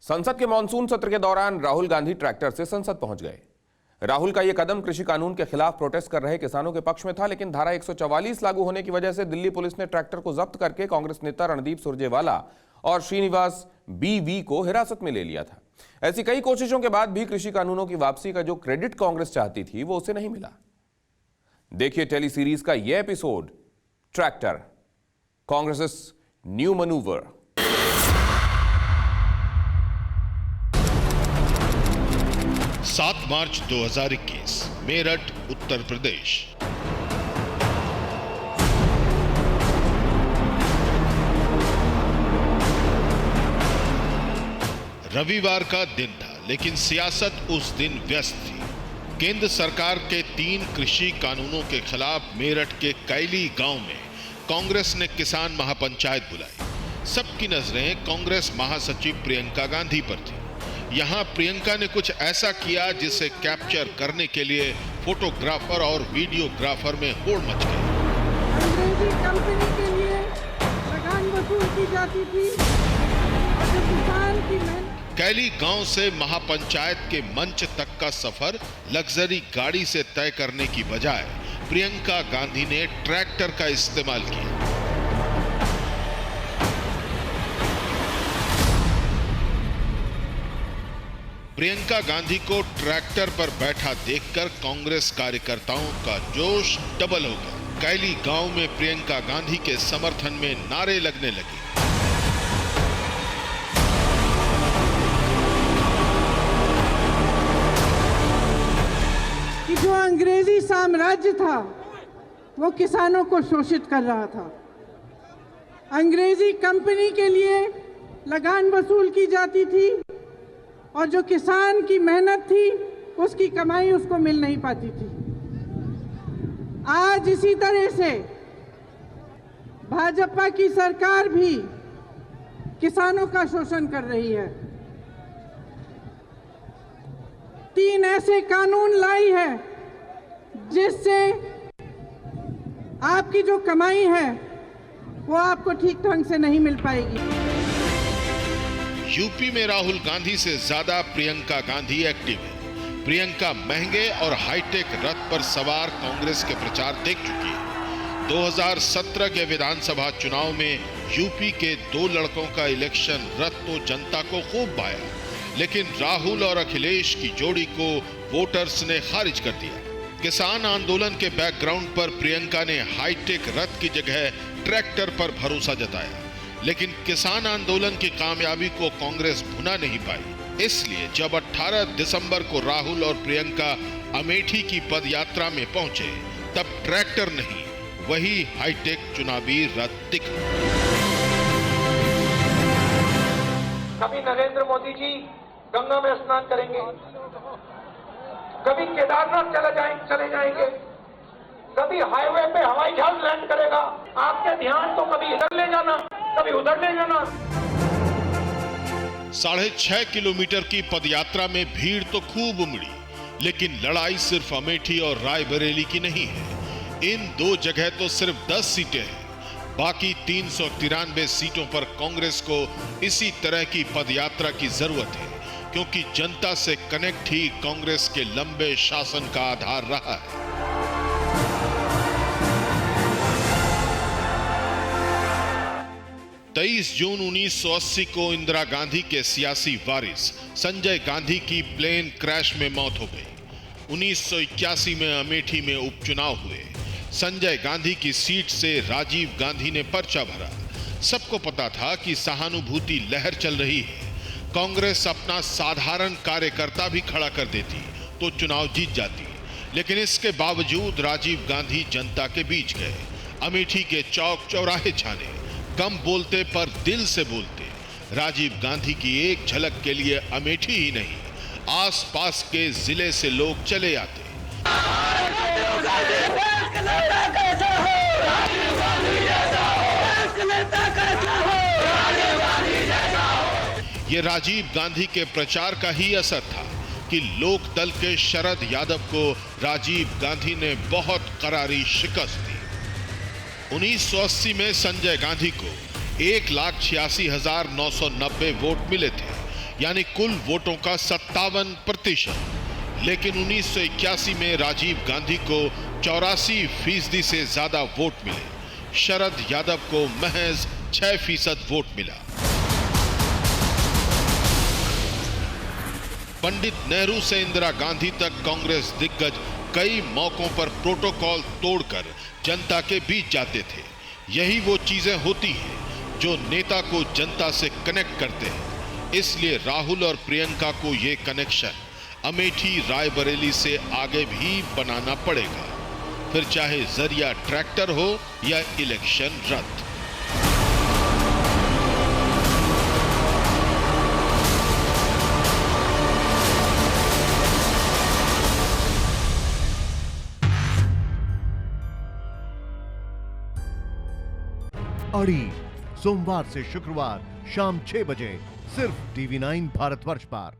संसद के मानसून सत्र के दौरान राहुल गांधी ट्रैक्टर से संसद पहुंच गए। राहुल का यह कदम कृषि कानून के खिलाफ प्रोटेस्ट कर रहे किसानों के पक्ष में था, लेकिन धारा 144 लागू होने की वजह से दिल्ली पुलिस ने ट्रैक्टर को जब्त करके कांग्रेस नेता रणदीप सुरजेवाला और श्रीनिवास बीवी को हिरासत में ले लिया था। ऐसी कई कोशिशों के बाद भी कृषि कानूनों की वापसी का जो क्रेडिट कांग्रेस चाहती थी वो उसे नहीं मिला। देखिए टेली सीरीज का यह episode, tractor, Congress new manoeuvre. सात मार्च 2021, मेरठ, उत्तर प्रदेश। रविवार का दिन था, लेकिन सियासत उस दिन व्यस्त थी। केंद्र सरकार के 3 कृषि कानूनों के खिलाफ मेरठ के कैली गांव में कांग्रेस ने किसान महापंचायत बुलाई। सबकी नजरें कांग्रेस महासचिव प्रियंका गांधी पर थी। यहां प्रियंका ने कुछ ऐसा किया जिसे कैप्चर करने के लिए फोटोग्राफर और वीडियोग्राफर में होड़ मच गई। अंग्रेजी कंपनी के लिए लगान वसूल की जाती थी और जो किसान की मेहनत। कैली गांव से महापंचायत के मंच तक का सफर लग्जरी गाड़ी से तय करने की बजाय प्रियंका गांधी ने ट्रैक्टर का इस्तेमाल किया। प्रियंका गांधी को ट्रैक्टर पर बैठा देखकर कांग्रेस कार्यकर्ताओं का जोश डबल हो गया। कैली गांव में प्रियंका गांधी के समर्थन में नारे लगने लगे। कि जो अंग्रेजी साम्राज्य था वो किसानों को शोषित कर रहा था। अंग्रेजी कंपनी के लिए लगान वसूल की जाती थी और जो किसान की मेहनत थी उसकी कमाई उसको मिल नहीं पाती थी। आज इसी तरह से भाजपा की सरकार भी किसानों का शोषण कर रही है। 3 ऐसे कानून लाई है जिससे आपकी जो कमाई है वो आपको ठीक ढंग से नहीं मिल पाएगी। यूपी में राहुल गांधी से ज्यादा प्रियंका गांधी एक्टिव है। प्रियंका महंगे और हाईटेक रथ पर सवार कांग्रेस के प्रचार देख चुकी है। 2017 के विधानसभा चुनाव में यूपी के 2 लड़कों का इलेक्शन रथ तो जनता को खूब भाया, लेकिन राहुल और अखिलेश की जोड़ी को वोटर्स ने खारिज कर दिया। किसान आंदोलन के बैकग्राउंड पर प्रियंका ने हाईटेक रथ की जगह ट्रैक्टर पर भरोसा जताया, लेकिन किसान आंदोलन की कामयाबी को कांग्रेस भुना नहीं पाई। इसलिए जब 18 दिसंबर को राहुल और प्रियंका अमेठी की पदयात्रा में पहुंचे, तब ट्रैक्टर नहीं, वही हाईटेक चुनावी रथ दिखा। कभी नरेंद्र मोदी जी गंगा में स्नान करेंगे, कभी केदारनाथ चले जाएंगे, कभी हाईवे पे हवाई जहाज लैंड करेगा। आपके ध्यान तो कभी इधर ले जाना, कभी उधर ले जाना। 6.5 किलोमीटर की पदयात्रा में भीड़ तो खूब उमड़ी, लेकिन लड़ाई सिर्फ अमेठी और रायबरेली की नहीं है। इन 2 जगह तो सिर्फ 10 सीटें हैं। बाकी 393 सीटों पर कांग्रेस को इसी तरह की पदयात्रा की जरूरत है, क्योंकि जनता से कनेक्ट ही कांग्रेस के लंबे शासन का आधार रहा है। तेईस जून 1980 को इंदिरा गांधी के सियासी वारिस संजय गांधी की प्लेन क्रैश में मौत हो गई। 1981 में अमेठी में उपचुनाव हुए। संजय गांधी की सीट से राजीव गांधी ने पर्चा भरा। सबको पता था कि सहानुभूति लहर चल रही है। कांग्रेस अपना साधारण कार्यकर्ता भी खड़ा कर देती तो चुनाव जीत जाती, लेकिन इसके बावजूद राजीव गांधी जनता के बीच गए। अमेठी के चौक चौराहे छाने, कम बोलते पर दिल से बोलते। राजीव गांधी की एक झलक के लिए अमेठी ही नहीं, आसपास के जिले से लोग चले आते। ये राजीव गांधी के प्रचार का ही असर था कि लोकदल के शरद यादव को राजीव गांधी ने बहुत करारी शिकस्त दी। 1980 में संजय गांधी को 1,86,990 वोट मिले थे। यानी कुल वोटों का 57%। लेकिन 1981 में राजीव गांधी को 84% से ज्यादा वोट मिले। शरद यादव को महज 6% वोट मिला। पंडित नेहरू से इंदिरा गांधी तक कांग्रेस दिग्गज कई मौकों पर प्रोटोकॉल तोड़कर जनता के बीच जाते थे। यही वो चीजें होती हैं जो नेता को जनता से कनेक्ट करते हैं। इसलिए राहुल और प्रियंका को ये कनेक्शन अमेठी रायबरेली से आगे भी बनाना पड़ेगा, फिर चाहे जरिया ट्रैक्टर हो या इलेक्शन रद्द। अड़ी सोमवार से शुक्रवार शाम 6 बजे सिर्फ TV9 भारतवर्ष पर।